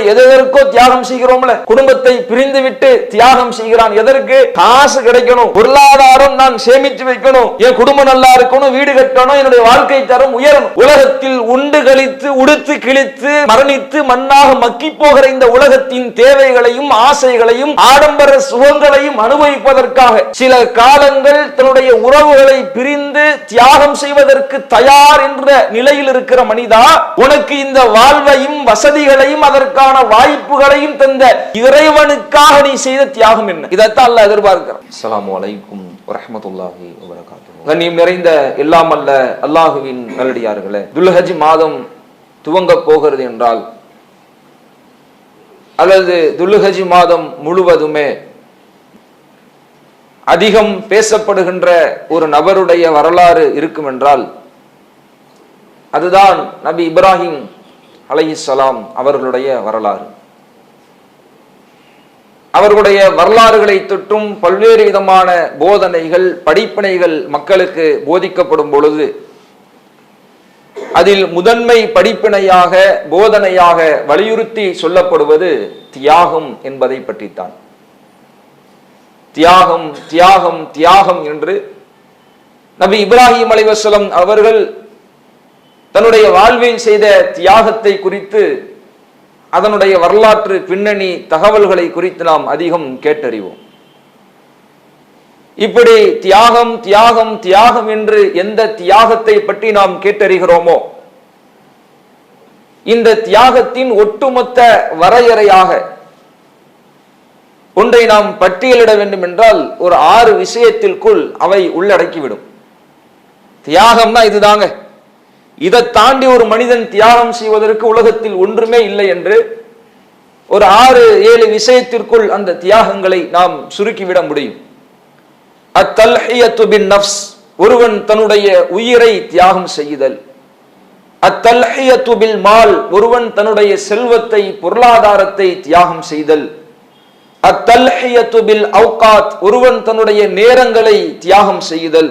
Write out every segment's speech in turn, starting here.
என்பதை எதற்கோ தியாகம் செய்கிறோம்ல. குடும்பத்தை பிரிந்து விட்டு தியாகம் செய்கிறான். எதற்கு? காசு கிடைக்கணும், பொருளாதாரம் நான் சேமித்து வைக்கணும், என் குடும்பம் நல்லா இருக்கணும், வீடு கட்டணும், என்னுடைய வாழ்க்கை தரம் உயரணும். உலகத்தில் உண்டு கழித்து உடுத்து கிழித்து மரணித்து மண்ணாக மக்கி போகிற இந்த உலகத்தின் தேவைகளையும் ஆசைகளையும் ஆடம்பர சுகங்களையும் அனுபவிப்பதற்காக சில காலங்கள் தன்னுடைய உறவுகளை பிரிந்து தியாகம் செய்வதற்கு தயார் என்ற நிலையில் இருக்கிற மனிதா, உனக்கு இந்த வாழ்வையும் வசதிகளையும் அதற்கான வாய்ப்புகளையும் தந்த இறைவனுக்காக நீ செய்த தியாகம் என்ன? இதைத்தான் அல்லாஹ் எதிர்பார்க்கிறான். அஸ்ஸலாமு அலைக்கும் வரஹ்மத்துல்லாஹி வபரகாத்துஹு. கண்ணியம் நிறைந்த எல்லாம் அல்ல அல்லாஹுவின் நல்லடியார்களே, துல்ஹஜ் மாதம் துவங்க போகிறது என்றால் அல்லது துல்ஹஜ் மாதம் முழுவதுமே அதிகம் பேசப்படுகின்ற ஒரு நபருடைய வரலாறு இருக்கும் என்றால் அதுதான் நபி இப்ராஹிம் அலைஹிஸ்ஸலாம் அவர்களுடைய வரலாறு. அவர்களுடைய வரலாறுகளை தொற்றும் பல்வேறு விதமான போதனைகள் படிப்பினைகள் மக்களுக்கு போதிக்கப்படும் பொழுது அதில் முதன்மை படிப்பினையாக போதனையாக வலியுறுத்தி சொல்லப்படுவது தியாகம் என்பதை பற்றித்தான். தியாகம் தியாகம் தியாகம் என்று நபி இப்ராஹிம் அலைஹிஸ்ஸலாம் அவர்கள் தன்னுடைய வாழ்வில் செய்த தியாகத்தை குறித்து அதனுடைய வரலாற்று பின்னணி தகவல்களை குறித்து நாம் அதிகம் கேட்டறிவோம். இப்படி தியாகம் தியாகம் தியாகம் என்று எந்த தியாகத்தை பற்றி நாம் கேட்டறிகிறோமோ இந்த தியாகத்தின் ஒட்டுமொத்த வரையறையாக ஒன்றை நாம் பட்டியலிட வேண்டும் என்றால் ஒரு 6 விஷயத்திற்குள் அவை உள்ளடக்கிவிடும். தியாகம்னா இதுதாங்க, இதை தாண்டி ஒரு மனிதன் தியாகம் செய்வதற்கு உலகத்தில் ஒன்றுமே இல்லை என்று ஒரு 6-7 விஷயத்திற்குள் அந்த தியாகங்களை நாம் சுருக்கிவிட முடியும். அத்தல்ஹியத்து பின் நஃப்ஸ், ஒருவன் தன்னுடைய உயிரை தியாகம் செய்தல். அத்தல்ஹியத்து பில் மால், ஒருவன் தன்னுடைய செல்வத்தை பொருளாதாரத்தை தியாகம் செய்தல். அத்தல்ஹியத்து பில் அவ்காத், ஒருவன் தன்னுடைய நேரங்களை தியாகம் செய்தல்.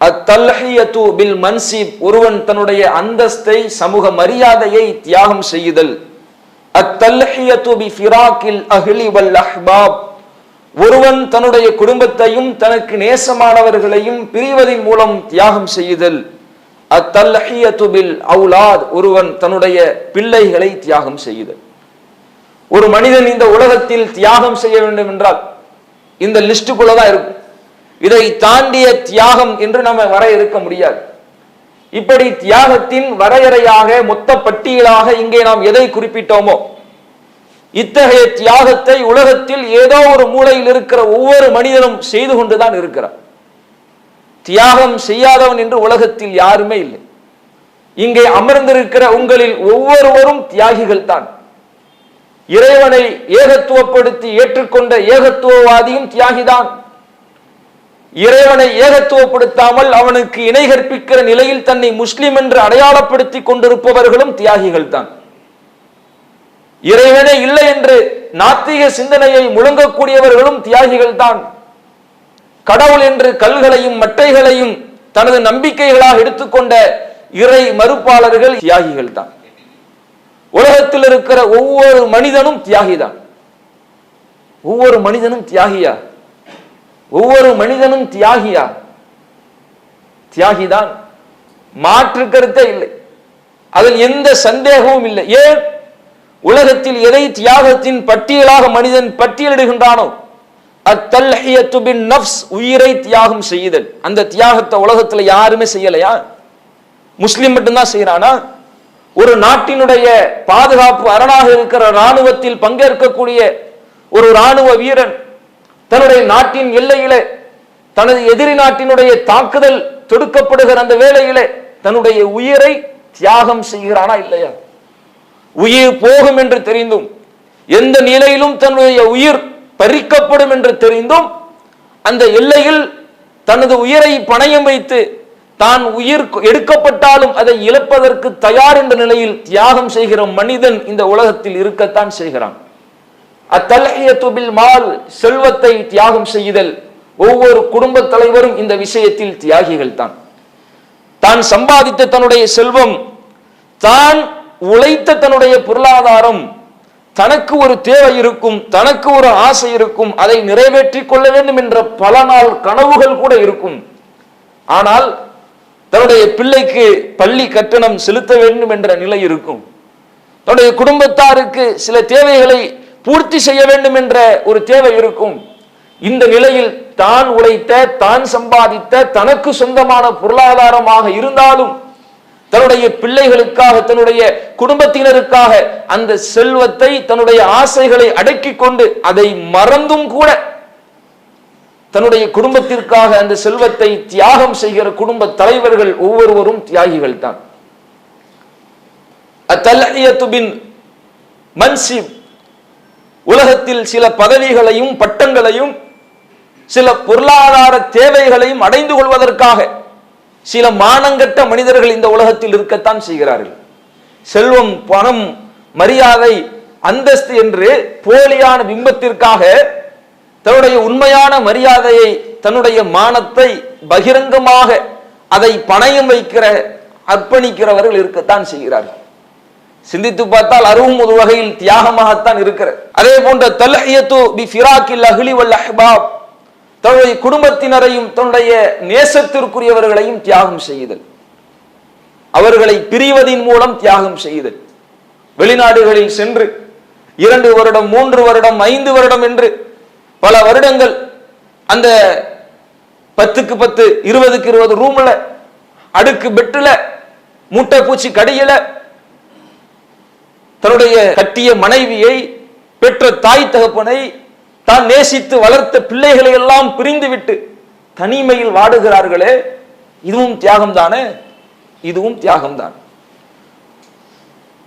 அத்தல்ஹியத்து பில் மன்சிப், ஒருவன் தன்னுடைய அந்தஸ்தை சமூக மரியாதையை தியாகம் செய்தல். அத்தல்ஹியத்து பி ஃபிராக்கில் அஹ்லி வல் அஹ்பாப், ஒருவன் தன்னுடைய குடும்பத்தையும் தனக்கு நேசமானவர்களையும் பிரிவதின் மூலம் தியாகம் செய்தல். அத்தல்ஹியத்து பில் அவுலாத், ஒருவன் தன்னுடைய பிள்ளைகளை தியாகம் செய்தல். ஒரு மனிதன் இந்த உலகத்தில் தியாகம் செய்ய வேண்டும் என்றால் இந்த லிஸ்டுக்குள்ளதான் இருக்கும். இதை தாண்டிய தியாகம் என்று நம்ம வரையறுக்க முடியாது. இப்படி தியாகத்தின் வரையறையாக மொத்த பட்டியலாக இங்கே நாம் எதை குறிப்பிட்டோமோ இத்தகைய தியாகத்தை உலகத்தில் ஏதோ ஒரு மூலையில் இருக்கிற ஒவ்வொரு மனிதனும் செய்து கொண்டுதான் இருக்கிறார். தியாகம் செய்யாதவன் என்று உலகத்தில் யாருமே இல்லை. இங்கே அமர்ந்திருக்கிற உங்களில் ஒவ்வொருவரும் தியாகிகள் தான். இறைவனை ஏகத்துவப்படுத்தி ஏற்றுக்கொண்ட ஏகத்துவவாதியும் தியாகிதான். இறைவனை ஏகத்துவப்படுத்தாமல் அவனுக்கு இணை கற்பிக்கிற நிலையில் தன்னை முஸ்லிம் என்று அடையாளப்படுத்தி கொண்டிருப்பவர்களும் தியாகிகள் தான். இறைவனே இல்லை என்று நாத்திக சிந்தனையை முழங்கக்கூடியவர்களும் தியாகிகள் தான். கடவுள் என்று கல்களையும் மட்டைகளையும் தனது நம்பிக்கைகளாக எடுத்துக்கொண்ட இறை மறுப்பாளர்கள் தியாகிகள் தான். உலகத்தில் இருக்கிற ஒவ்வொரு மனிதனும் தியாகிதான். ஒவ்வொரு மனிதனும் தியாகியா? ஒவ்வொரு மனிதனும் தியாகியா? தியாகிதான், மாற்று கருத்தே இல்லை, அதில் எந்த சந்தேகமும் இல்லை. ஏன்? உலகத்தில் எதை தியாகத்தின் பட்டியலாக மனிதன் பட்டியலிடுகின்றானோ அத்தல்ஹியத்து பின் நஃப்ஸ், உயிரை தியாகம் செய்தல், அந்த தியாகத்தை உலகத்தில் யாருமே செய்யலையா? முஸ்லிம் மட்டும்தான் செய்யறானா? ஒரு நாட்டினுடைய பாதுகாப்பு அரணாக இருக்கிற இராணுவத்தில் பங்கேற்கக்கூடிய ஒரு இராணுவ வீரன் தன்னுடைய நாட்டின் எல்லையிலே தனது எதிரி நாட்டினுடைய தாக்குதல் தொடுக்கப்படுகிற அந்த வேளையிலே தன்னுடைய உயிரை தியாகம் செய்கிறானா இல்லையா? உயிர் போகும் என்று தெரிந்தும், எந்த நிலையிலும் தன்னுடைய உயிர் பறிக்கப்படும் என்று தெரிந்தும் அந்த எல்லையில் தனது உயிரை பணயம் வைத்து தான் உயிர் எடுக்கப்பட்டாலும் அதை இழப்பதற்கு தயார் என்ற நிலையில் தியாகம் செய்கிற மனிதன் இந்த உலகத்தில் இருக்கத்தான் செய்கிறான். அத்தல்ஹியத்து பில் மால், செல்வத்தை தியாகம் செய்தல். ஒவ்வொரு குடும்ப தலைவரும் இந்த விஷயத்தில் தியாகிகள் தான். தான் சம்பாதித்த தன்னுடைய செல்வம், தான் உழைத்த தன்னுடைய பொருளாதாரம், தனக்கு ஒரு தேவை இருக்கும், தனக்கு ஒரு ஆசை இருக்கும், அதை நிறைவேற்றிக் கொள்ள வேண்டும் என்ற பல நாள் கனவுகள் கூட இருக்கும். ஆனால் தன்னுடைய பிள்ளைக்கு பள்ளி கட்டணம் செலுத்த வேண்டும் என்ற நிலை இருக்கும், தன்னுடைய குடும்பத்தாருக்கு சில தேவைகளை பூர்த்தி செய்ய வேண்டும் என்ற ஒரு தேவை இருக்கும். இந்த நிலையில் தான் உழைத்த, தான் சம்பாதித்த, தனக்கு சொந்தமான பொருளாதாரமாக இருந்தாலும் தன்னுடைய பிள்ளைகளுக்காக, தன்னுடைய குடும்பத்தினருக்காக அந்த செல்வத்தை, தன்னுடைய ஆசைகளை அடக்கிக் கொண்டு அதை மறந்தும் கூட தன்னுடைய குடும்பத்திற்காக அந்த செல்வத்தை தியாகம் செய்கிற குடும்ப தலைவர்கள் ஒவ்வொருவரும் தியாகிகள் தான். அத்தல்ஹியத்து பின் மன்சிப், உலகத்தில் சில பதவிகளையும் பட்டங்களையும் சில பொருளாதார தேவைகளையும் அடைந்து கொள்வதற்காக சில மானங்கட்ட மனிதர்கள் இந்த உலகத்தில் இருக்கத்தான் செய்கிறார்கள். செல்வம், பணம், மரியாதை, அந்தஸ்து என்று போலியான பிம்பத்திற்காக தன்னுடைய உண்மையான மரியாதையை, தன்னுடைய மானத்தை பகிரங்கமாக அதை பணயம் வைக்கிற, அர்ப்பணிக்கிறவர்கள் இருக்கத்தான் செய்கிறார்கள். சிந்தித்து பார்த்தால் அதுவும் ஒரு வகையில் தியாகமாகத்தான் இருக்கிறது. அதே போன்ற தல்ஹியத்து பி ஃபிராக்கில் அஹ்லி வல் அஹ்பாப், தன்னுடைய குடும்பத்தினரையும் தன்னுடைய நேசத்திற்குரியவர்களையும் தியாகம் செய்தல், அவர்களை பிரிவதின் மூலம் தியாகம் செய்தல். வெளிநாடுகளில் சென்று 2 வருடம், 3 வருடம், 5 வருடம் என்று பல வருடங்கள் அந்த 10க்கு 10, 20க்கு 20 ரூம்ல, அடுக்கு பெட்டுல, மூட்டை பூச்சி கடியில தன்னுடைய கட்டிய மனைவியை, பெற்ற தாய் தகப்பனை, தான் நேசித்து வளர்த்த பிள்ளைகளை எல்லாம் பிரிந்துவிட்டு தனிமையில் வாடுகிறார்களே, இதுவும் தியாகம் தானே? இதுவும் தியாகம் தான்.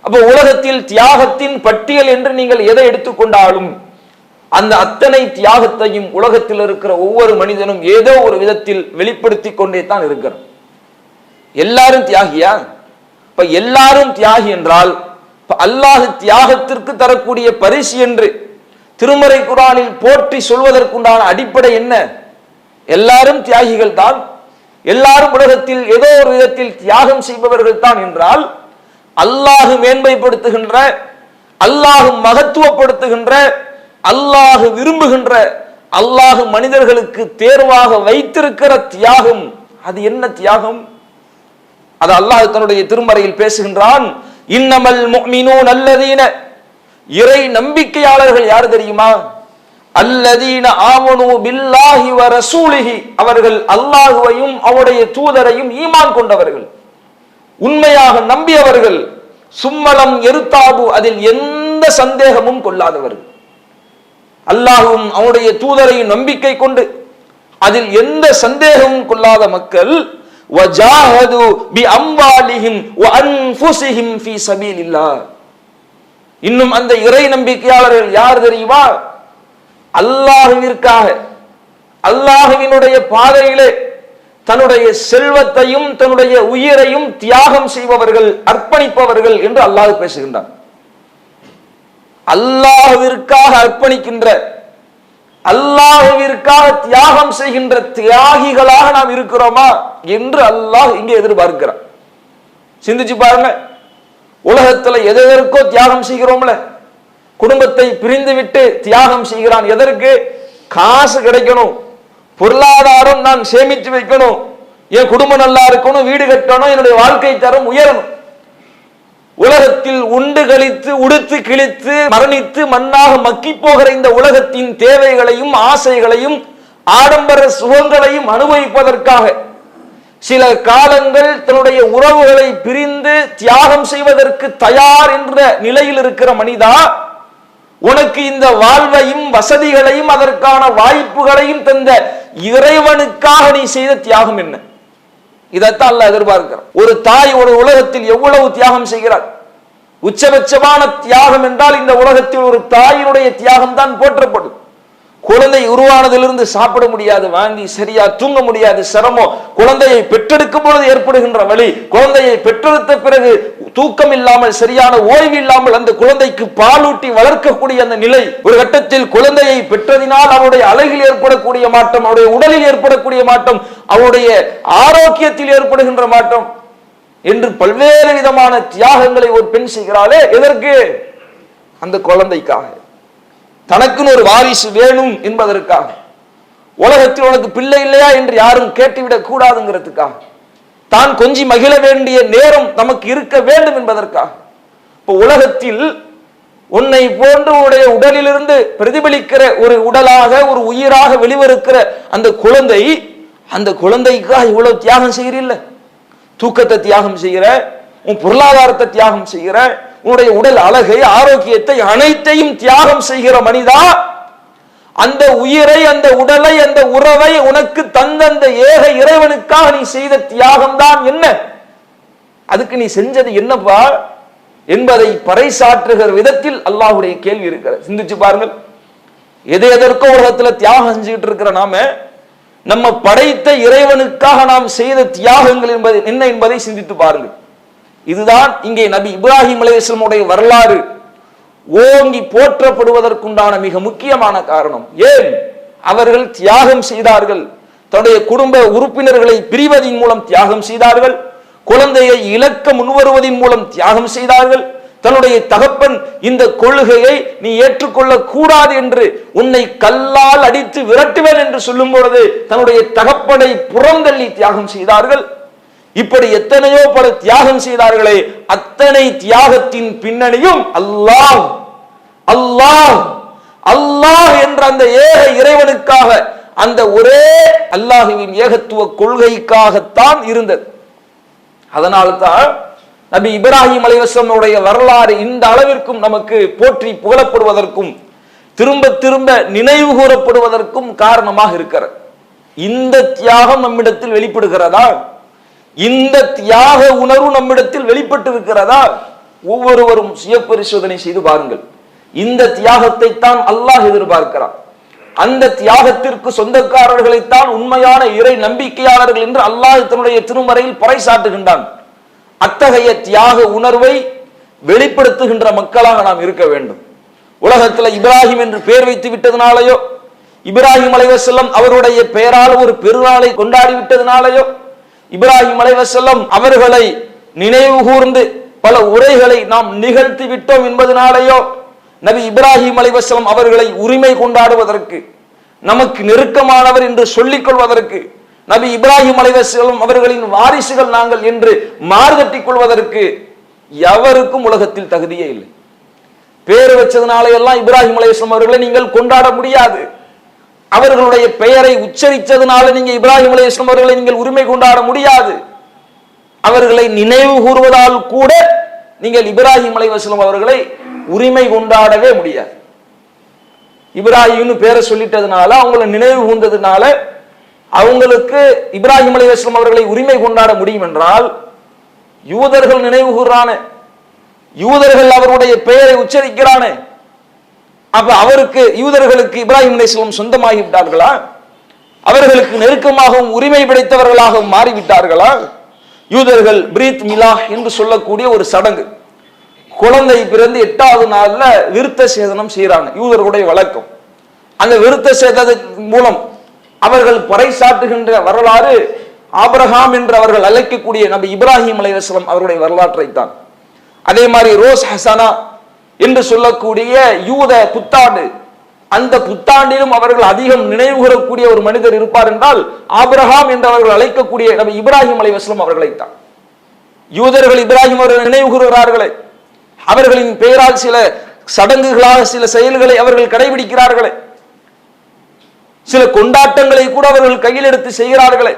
அப்ப உலகத்தில் தியாகத்தின் பட்டியல் என்று நீங்கள் எதை எடுத்துக்கொண்டாலும் அந்த அத்தனை தியாகத்தையும் உலகத்தில் இருக்கிற ஒவ்வொரு மனிதனும் ஏதோ ஒரு விதத்தில் வெளிப்படுத்தி கொண்டே தான் இருக்கிறோம். எல்லாரும் தியாகியா? இப்ப எல்லாரும் தியாகி என்றால் அல்லாஹ் தியாகத்திற்கு தரக்கூடிய பரிசு என்று திருமறை குர்ஆனில் போற்றி சொல்வதற்குண்டான அடிப்படை என்ன? எல்லாரும் தியாகிகள் தான், எல்லாரும் உலகத்தில் ஏதோ ஒரு விதத்தில் தியாகம் செய்பவர்கள் தான் என்றால், அல்லாஹ் மேன்மைப்படுத்துகின்ற, அல்லாஹ் மகத்துவப்படுத்துகின்ற, அல்லாஹ் விரும்புகின்ற, அல்லாஹ் மனிதர்களுக்கு தேர்வாக வைத்திருக்கிற தியாகம், அது என்ன தியாகம்? அது அல்லாஹ் தன்னுடைய திருமறையில் பேசுகின்றான். இன்னமல் முஃமினூன் அல்லதீன, இறை நம்பிக்கையாளர்கள் யார் தெரியுமா? அல்லதீன ஆமனு பில்லாஹி வ ரசூலிஹி, அவர்கள் அல்லாஹ்வையும் அவருடைய தூதரையும் ஈமான் கொண்டவர்கள், உண்மையாக நம்பியவர்கள். சும்மலம் எருத்தாபு, அதில் எந்த சந்தேகமும் கொள்ளாதவர்கள். அல்லாஹ்வும் அவருடைய தூதரையும் நம்பிக்கை கொண்டு அதில் எந்த சந்தேகமும் கொள்ளாத மக்கள், வஜாஹது பி அம்வாலிஹிம் வ அன்ஃபுஸிஹிம் ஃபீ ஸபீலில்லாஹ். இன்னும் அந்த இறை நம்பிக்கையாளர்கள் யார் தெரியுமா? அல்லாஹ்விற்காக, அல்லாஹ்வினுடைய பாதையிலே தன்னுடைய செல்வத்தையும் தன்னுடைய உயிரையும் தியாகம் செய்பவர்கள், அர்ப்பணிப்பவர்கள் என்று அல்லாஹ் பேசுகின்றான். அல்லாஹ்விற்காக அர்ப்பணிக்கின்ற, அல்லாஹ்விற்காக தியாகம் செய்கின்ற தியாகிகளாக நாம் இருக்கிறோமா என்று அல்லாஹ் இங்கே எதிர்பார்க்கிறான். சிந்திச்சு பாருங்க, உலகத்துல எதற்கோ தியாகம் செய்கிறோம்ல, குடும்பத்தை பிரிந்து விட்டு தியாகம் செய்கிறான். எதற்கு? காசு கிடைக்கணும், பொருளாதாரம் நான் சேமித்து வைக்கணும், என் குடும்பம் நல்லா இருக்கணும், வீடு கட்டணும், என்னுடைய வாழ்க்கை தரம் உயரணும். உலகத்தில் உண்டு கழித்து, உடுத்து கிழித்து, மரணித்து மண்ணாக மக்கி போகிற இந்த உலகத்தின் தேவைகளையும் ஆசைகளையும் ஆடம்பர சுகங்களையும் அனுபவிப்பதற்காக சில காலங்கள் தன்னுடைய உறவுகளை பிரிந்து தியாகம் செய்வதற்கு தயார் என்ற நிலையில் இருக்கிற மனிதா, உனக்கு இந்த வாழ்வையும் வசதிகளையும் அதற்கான வாய்ப்புகளையும் தந்த இறைவனுக்காக நீ செய்த தியாகம் என்ன? இதைத்தான் அல்லாஹ் எதிர்பார்க்கிறான். ஒரு தாய் ஒரு உலகத்தில் எவ்வளவு தியாகம் செய்கிறார்? உச்சபட்சமான தியாகம் என்றால் இந்த உலகத்தில் ஒரு தாயினுடைய தியாகம் தான் போற்றப்படும். குழந்தை உருவானதிலிருந்து சாப்பிட முடியாது, வாந்தி, சரியா தூங்க முடியாது, சிரமம், குழந்தையை பெற்றெடுக்கும் பொழுது ஏற்படுகின்ற வலி, குழந்தையை பெற்றெடுத்த பிறகு தூக்கம் இல்லாமல், சரியான ஓய்வு இல்லாமல் அந்த குழந்தைக்கு பாலூட்டி வளர்க்கக்கூடிய அந்த நிலை, ஒரு கட்டத்தில் குழந்தையை பெற்றதினால் அவருடைய அழகில் ஏற்படக்கூடிய மாற்றம், அவருடைய உடலில் ஏற்படக்கூடிய மாற்றம், அவருடைய ஆரோக்கியத்தில் ஏற்படுகின்ற மாற்றம் என்று பல்வேறு விதமான தியாகங்களை ஒரு பெண் செய்கிறாளே, எதற்கு? அந்த குழந்தைக்காக, தனக்குன்னு ஒரு வாரிசு வேணும் என்பதற்காக, உலகத்தில் உனக்கு பிள்ளை இல்லையா என்று யாரும் கேட்டுவிடக் கூடாதுங்கிறதுக்காக, தான் கொஞ்சி மகிழ வேண்டிய நேரம் நமக்கு இருக்க வேண்டும் என்பதற்காக. இப்போ உலகத்தில் உன்னை போன்று உடைய உடலிலிருந்து பிரதிபலிக்கிற ஒரு உடலாக, ஒரு உயிராக வெளிவருக்கிற அந்த குழந்தைக்காக இவ்வளவு தியாகம் செய்கிறீல்ல. தூக்கத்தை தியாகம் செய்கிற, உன் பொருளாதாரத்தை தியாகம் செய்கிற, உன்னுடைய உடல் அழகை, ஆரோக்கியத்தை அனைத்தையும் தியாகம் செய்கிற மனிதா, அந்த உயிரை, அந்த உடலை, அந்த உறவை உனக்கு தந்த அந்த ஏக இறைவனுக்காக நீ செய்த தியாகம் தான் என்ன? அதுக்கு நீ செஞ்சது என்னப்பா என்பதை பறைசாற்றுகிற விதத்தில் அல்லாஹ்வுடைய கேள்வி இருக்கிறது. சிந்திச்சு பாருங்கள். எதற்கோ உலகத்துல தியாகம் செஞ்சுட்டு இருக்கிற நாம, நம்ம படைத்த இறைவனுக்காக நாம் செய்த தியாகங்கள் என்பது என்ன என்பதை சிந்தித்து பாருங்கள். இதுதான் இங்கே நபி இப்ராஹிம் அலைஹிஸ்ஸலாம் உடைய வரலாறு ஓங்கி போற்றப்படுவதற்குண்டான மிக முக்கியமான காரணம். ஏன் அவர்கள் தியாகம் செய்தார்கள்? தன்னுடைய குடும்ப உறுப்பினர்களை பிரிவதின் மூலம் தியாகம் செய்தார்கள், குழந்தையை இழக்க முன்வருவதின் மூலம் தியாகம் செய்தார்கள், தன்னுடைய தகப்பன் இந்த கொள்கையை நீ ஏற்றுக்கொள்ள கூடாது என்று உன்னை கல்லால் அடித்து விரட்டுவேன் என்று சொல்லும் பொழுது தன்னுடைய தகப்பனை புறந்தள்ளி தியாகம் செய்தார்கள். இப்படி எத்தனையோ பல தியாகம் செய்தார்களே, அத்தனை தியாகத்தின் பின்னணியும் அல்லாஹ் அல்லாஹ் அல்லாஹ் என்ற அந்த ஏக இறைவனுக்காக, அந்த ஒரே அல்லாஹுவின் ஏகத்துவ கொள்கைக்காகத்தான் இருந்தது. அதனால்தான் நபி இப்ராஹிம் அலைஹிஸ்ஸலாம் உடைய வரலாறு இந்த அளவிற்கும் நமக்கு போற்றி புகழப்படுவதற்கும் திரும்ப திரும்ப நினைவு கூறப்படுவதற்கும் காரணமாக இருக்கிறது. இந்த தியாகம் நம்மிடத்தில் வெளிப்படுகிறதா? இந்த தியாக உணர்வு நம்மிடத்தில் வெளிப்பட்டு இருக்கிறதா? ஒவ்வொருவரும் சுய பரிசோதனை செய்து பாருங்கள். இந்த தியாகத்தை தான் அல்லாஹ் எதிர்பார்க்கிறான். அந்த தியாகத்திற்கு சொந்தக்காரர்களைத்தான் உண்மையான இறை நம்பிக்கையாளர்கள் என்று அல்லாஹ் தன்னுடைய திருமறையில் பறைசாட்டுகின்றான். அத்தகைய தியாக உணர்வை வெளிப்படுத்துகின்ற மக்களாக நாம் இருக்க வேண்டும். உலகத்தில் இப்ராஹிம் என்று பெயர் வைத்து விட்டதுனாலேயோ, இப்ராஹிம் அலைஹிஸ்ஸலாம் அவருடைய பெயரால் ஒரு பெருநாளை கொண்டாடி விட்டதுனாலேயோ, இப்ராஹிம் அலைஹிஸ்ஸலாம் அவர்களை நினைவு கூர்ந்து பல உரைகளை நாம் நிகழ்த்தி விட்டோம் என்பதனாலேயோ, நபி இப்ராஹிம் அலைஹிஸ்ஸலாம் அவர்களை உரிமை கொண்டாடுவதற்கு, நமக்கு நெருக்கமானவர் என்று சொல்லிக் கொள்வதற்கு, நபி இப்ராஹிம் அலைஹிஸ்ஸலாம் அவர்களின் வாரிசுகள் நாங்கள் என்று மார்கட்டிக் கொள்வதற்கு எவருக்கும் உலகத்தில் தகுதியே இல்லை. பேர் வச்சதுனால எல்லாம் இப்ராஹிம் அலைஹிஸ்ஸலாம் அவர்களை நீங்கள் கொண்டாட முடியாது. அவர்களுடைய பெயரை உச்சரித்ததுனால நீங்க இப்ராஹிம் அலைஹிஸ்ஸலாம் அவர்களை நீங்கள் உரிமை கொண்டாட முடியாது. அவர்களை நினைவு கூறுவதால் கூட நீங்கள் இப்ராஹிம் அலைஹிஸ்ஸலாம் அவர்களை உரிமை கொண்டாடவே முடியாது. இப்ராஹிம்னு பேரை சொல்லிட்டதுனால, அவங்களை நினைவு கூர்ந்ததுனால அவங்களுக்கு இப்ராஹிம் அலைஹிஸ்ஸலாம் அவர்களை உரிமை கொண்டாட முடியும் என்றால், யூதர்கள் நினைவு கூறானே, யூதர்கள் அவருடைய பெயரை உச்சரிக்கிறானே, அப்ப அவருக்கு யூதர்களுக்கு இப்ராஹிம் அலைஹிஸ்ஸலாம் சொந்தமாகி விட்டார்களா? அவர்களுக்கு நெருக்கமாகவும் உரிமை படைத்தவர்களாகவும் மாறிவிட்டார்களா? யூதர்கள் பிரீத் மிலா என்று சொல்லக்கூடிய ஒரு சடங்கு, குழந்தை பிறந்து 8வது நாள்ல விருத்த சேதனம் செய்யறாங்க, யூதர்களுடைய வழக்கம். அந்த விருத்த சேதனத்தின் மூலம் அவர்கள் பறைசாட்டுகின்ற வரலாறு ஆபிரகாம் என்று அவர்கள் அழைக்கக்கூடிய நபி இப்ராஹிம் அலைஹிஸ்ஸலாம் அவருடைய வரலாற்றை தான். அதே மாதிரி ரோஸ் ஹசனா என்று சொல்லக்கூடிய யூத புத்தாண்டு, அந்த புத்தாண்டிலும் அவர்கள் அதிகம் நினைவு கூறக்கூடிய ஒரு மனிதர் இருப்பார் என்றால் ஆபிரகாம் என்று அவர்கள் அழைக்கக்கூடிய நபி இப்ராஹிம் அலைஹிஸ்ஸலாம் அவர்களைத்தான். யூதர்கள் இப்ராஹிம் அவர்கள் நினைவு கூறுகிறார்களே, அவர்களின் பெயரால் சில சடங்குகளாக சில செயல்களை அவர்கள் கடைபிடிக்கிறார்களே, சில கொண்டாட்டங்களை கூட அவர்கள் கையில் எடுத்து செய்கிறார்களே.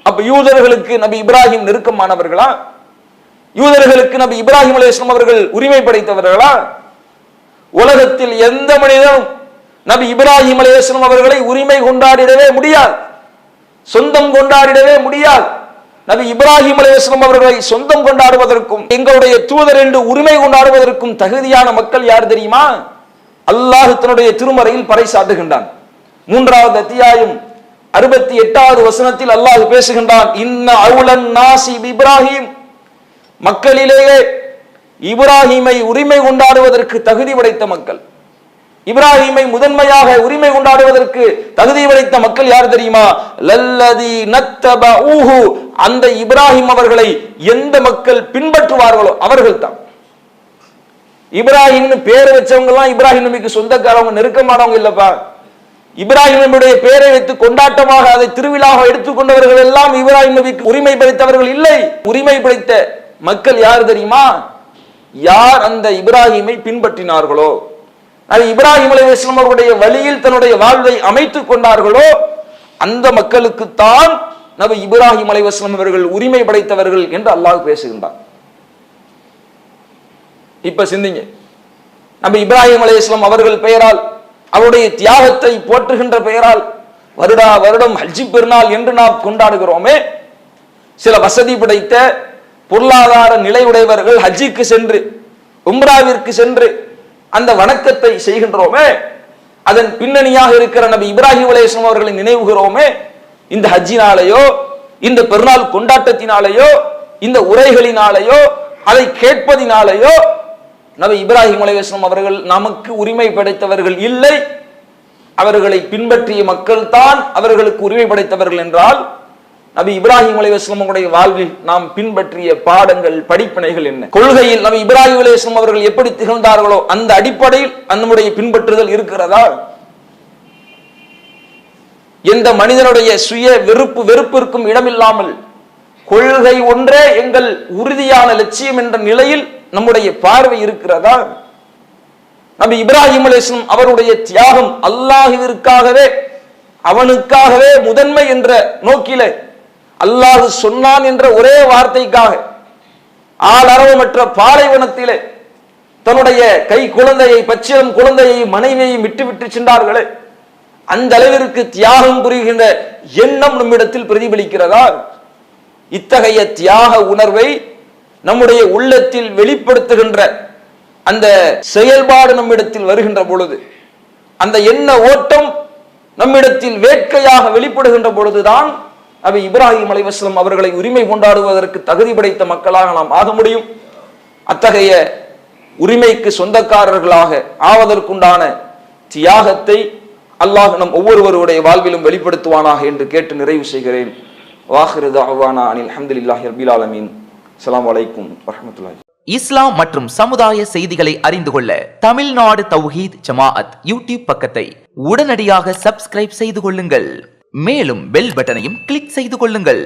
அப்ப யூதர்களுக்கு நபி இப்ராஹிம் நெருக்கமானவர்களா? யூதர்களுக்கு நபி இப்ராஹிம் அலைஹிஸ்ஸலாம் அவர்கள் உரிமை படைத்தவர்களா? உலகத்தில் எந்த மனிதனும் நபி இப்ராஹிம் அலைஹிஸ்ஸலாம் அவர்களை உரிமை கொண்டாடிடவே முடியாது, சொந்தம் கொண்டாடிடவே முடியாது. நபி இப்ராஹிம் அலைஹிஸ்ஸலாம் அவர்களை சொந்தம் கொண்டாடுவதற்கும் எங்களுடைய தூதர் என்று உரிமை கொண்டாடுவதற்கும் தகுதியான மக்கள் யார் தெரியுமா? அல்லாஹ் தன்னுடைய திருமறையில் பறைசாட்டுகின்றான். 3வது அத்தியாயம் 68வது வசனத்தில் அல்லாஹ் பேசுகின்றான், இன்ன அவுலன் நாசி இப்ராஹிம், மக்களிலேயே இப்ராஹிமை உரிமை கொண்டாடுவதற்கு தகுதி படைத்த மக்கள், இப்ராஹிமை முதன்மையாக உரிமை கொண்டாடுவதற்கு தகுதி படைத்த மக்கள் யார் தெரியுமா? லல்லதி நத்தபஊஹு, அந்த இப்ராஹிம் அவர்களை எந்த மக்கள் பின்பற்றுவார்களோ அவர்கள் தான். இப்ராஹிம்னு பேர் வச்சவங்க எல்லாம் இப்ராஹிம் நபிக்கு சொந்தக்காரவங்க, நெருக்கமானவங்க இல்லப்பா. இப்ராஹிம் நபியுடைய பேரை வைத்து கொண்டாட்டமாக அதை திருவிழாவாக எடுத்துக்கொண்டவர்கள் எல்லாம் இப்ராஹிம் நபிக்கு உரிமை படைத்தவர்கள் இல்லை. உரிமை படைத்த மக்கள் யார் தெரியுமா? யார் அந்த இப்ராஹிமை பின்பற்றினார்களோ, இப்ராஹிம் அலைஹிஸ்ஸலாம் அவருடைய வழியில் தன்னுடைய வாழ்வை அமைத்துக் கொண்டார்களோ அந்த மக்களுக்குத்தான் நபி இப்ராஹிம் அலைஹிஸ்ஸலாம் அவர்கள் உரிமை படைத்தவர்கள் என்று அல்லாஹ் பேசுகின்றார். இப்ப சிந்திங்க, நபி இப்ராஹிம் அலைஹிஸ்ஸலாம் அவர்கள் பெயரால், அவருடைய தியாகத்தை போற்றுகின்ற பெயரால் வருடா வருடம் ஹஜ்ஜி பெருநாள் என்று நாம் கொண்டாடுகிறோமே. சில வசதி படைத்த பொருளாதார நிலையுடையவர்கள் ஹஜ்ஜிக்கு சென்று உம்ராவிற்கு சென்று அந்த வணக்கத்தை செய்கின்றோமே, அதன் பின்னணியாக இருக்கிற நபி இப்ராஹிம் அலைஹிஸ்ஸலாம் அவர்களை நினைவுகிறோமே. இந்த ஹஜ்ஜினாலேயோ இந்த பெருநாள் கொண்டாட்டத்தினாலேயோ இந்த உரைகளினாலேயோ அதை கேட்பதினாலேயோ நபி இப்ராஹிம் அலைஹிஸ்ஸலாம் அவர்கள் நமக்கு உரிமை படைத்தவர்கள் இல்லை. அவர்களை பின்பற்றிய மக்கள் தான் அவர்களுக்கு உரிமை படைத்தவர்கள் என்றால் நபி இப்ராஹிம் அலைஹிஸ்ஸலாம் அவருடைய வாழ்வில் நாம் பின்பற்றிய பாடங்கள், படிப்பினைகள் என்ன? கொள்கையில் நபி இப்ராஹிம் அலைஹிஸ்ஸலாம் அவர்கள் எப்படி திகழ்ந்தார்களோ அந்த அடிப்படையில் நம்முடைய பின்பற்றுதல் இருக்கிறதா? எந்த மனிதனுடைய சுய வெறுப்பிற்கும் இடமில்லாமல் கொள்கை ஒன்றே எங்கள் உறுதியான லட்சியம் என்ற நிலையில் நம்முடைய பார்வை இருக்கிறதா? நபி இப்ராஹிம் அலைஹிஸ்ஸலாம் அவருடைய தியாகம் அல்லாஹ்விற்காகவே, அவனுக்காகவே முதன்மை என்ற நோக்கிலே, அல்லாஹ் சொன்னான் என்ற ஒரே வார்த்தைக்காக ஆளரவமற்ற பாலைவனத்திலே தன்னுடைய கை குழந்தையை, பச்சிளம் குழந்தையை, மனைவியையும் விட்டு சென்றார்களே, அந்த அளவிற்கு தியாகம் புரிகின்ற எண்ணம் நம்மிடத்தில் பிரதிபலிக்கிறதா? இத்தகைய தியாக உணர்வை நம்முடைய உள்ளத்தில் வெளிப்படுத்துகின்ற அந்த செயல்பாடு நம்மிடத்தில் வருகின்ற பொழுது, அந்த எண்ண ஓட்டம் நம்மிடத்தில் வேட்கையாக வெளிப்படுகின்ற பொழுதுதான் நபி இப்ராஹிம் அலைஹிஸ்ஸலாம் அவர்களை உரிமை கொண்டாடுவதற்கு தகுதி படைத்த மக்களாக நாம் ஆக முடியும். அத்தகைய உரிமைக்கு சொந்தக்காரர்களாக ஆவதற்குண்டான தியாகத்தை அல்லாஹ் நம் ஒவ்வொருவருடைய வாழ்விலும் வெளிப்படுத்துவானாக என்று கேட்டு நிறைவு செய்கிறேன். வாஹிரு தஅவானா அனில் ஹம்துலில்லாஹி ரப்பில் ஆலமீன். அஸ்ஸலாமு அலைக்கும் வரஹ்மத்துல்லாஹி. இஸ்லாம் மற்றும் சமுதாய செய்திகளை அறிந்து கொள்ள தமிழ்நாடு தௌஹீத் ஜமாஅத் யூடியூப் பக்கத்தை உடனடியாக சப்ஸ்கிரைப் செய்து கொள்ளுங்கள். மேலும் பெல் பட்டனையும் கிளிக் செய்து கொள்ளுங்கள்.